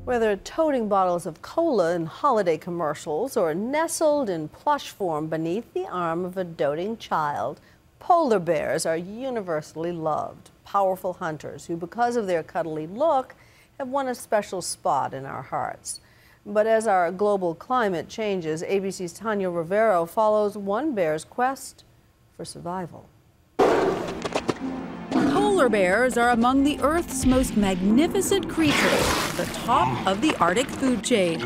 Whether toting bottles of cola in holiday commercials or nestled in plush form beneath the arm of a doting child, polar bears are universally loved, powerful hunters who, because of their cuddly look, have won a special spot in our hearts. But as our global climate changes, ABC's Tanya Rivero follows one bear's quest for survival. Polar bears are among the Earth's most magnificent creatures, the top of the Arctic food chain.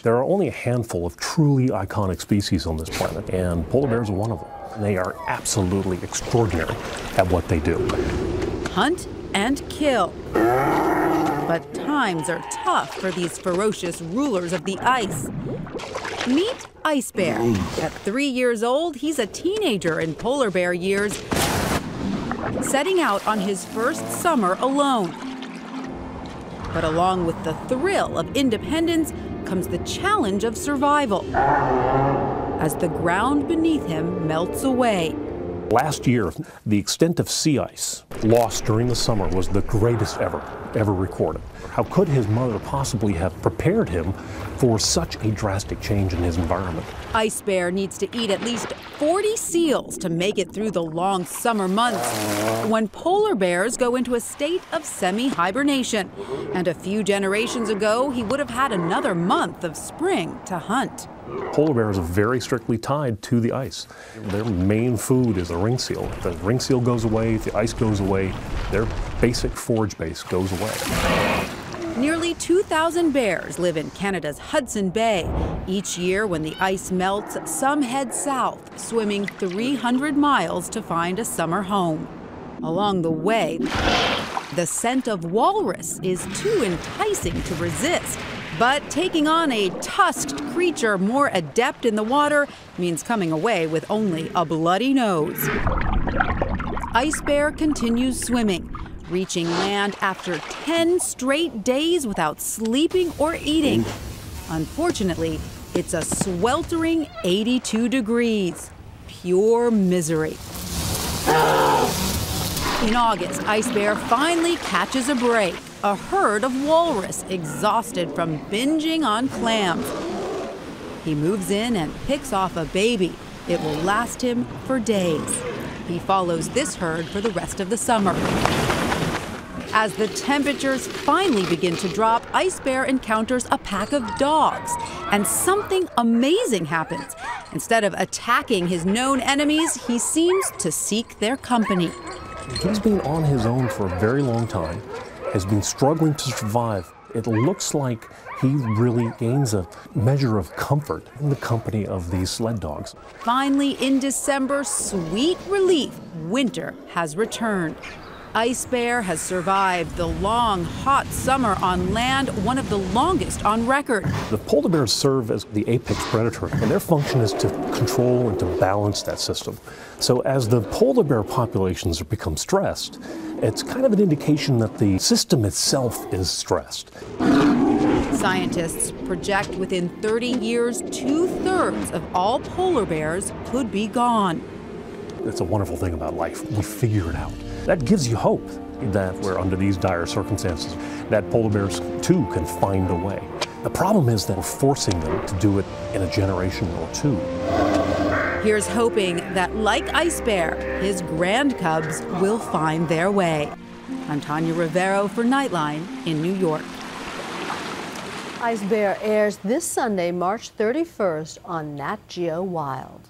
There are only a handful of truly iconic species on this planet, and polar bears are one of them. They are absolutely extraordinary at what they do. Hunt and kill. But times are tough for these ferocious rulers of the ice. Meet Ice Bear. At 3 years old, he's a teenager in polar bear years, setting out on his first summer alone. But along with the thrill of independence comes the challenge of survival as the ground beneath him melts away. Last year, the extent of sea ice lost during the summer was the greatest ever recorded. How could his mother possibly have prepared him for such a drastic change in his environment? Ice Bear needs to eat at least 40 seals to make it through the long summer months, when polar bears go into a state of semi-hibernation. And a few generations ago, he would have had another month of spring to hunt. Polar bears are very strictly tied to the ice. Their main food is a ring seal. If the ring seal goes away, if the ice goes away, their basic forage base goes away. Nearly 2,000 bears live in Canada's Hudson Bay. Each year when the ice melts, some head south, swimming 300 miles to find a summer home. Along the way, the scent of walrus is too enticing to resist. But taking on a tusked creature more adept in the water means coming away with only a bloody nose. Ice Bear continues swimming, reaching land after 10 straight days without sleeping or eating. Unfortunately, it's a sweltering 82 degrees. Pure misery. In August, Ice Bear finally catches a break. A herd of walrus exhausted from binging on clams. He moves in and picks off a baby. It will last him for days. He follows this herd for the rest of the summer. As the temperatures finally begin to drop, Ice Bear encounters a pack of dogs, and something amazing happens. Instead of attacking his known enemies, he seems to seek their company. He's been on his own for a very long time, has been struggling to survive. It looks like he really gains a measure of comfort in the company of these sled dogs. Finally, in December, sweet relief, winter has returned. Ice Bear has survived the long, hot summer on land, one of the longest on record. The polar bears serve as the apex predator, and their function is to control and to balance that system. So as the polar bear populations become stressed, it's kind of an indication that the system itself is stressed. Scientists project within 30 years, 2/3 of all polar bears could be gone. It's a wonderful thing about life. We figure it out. That gives you hope that we're under these dire circumstances, that polar bears too can find a way. The problem is that we're forcing them to do it in a generation or two. Here's hoping that, like Ice Bear, his grand cubs will find their way. I'm Tanya Rivero for Nightline in New York. Ice Bear airs this Sunday, March 31st on Nat Geo Wild.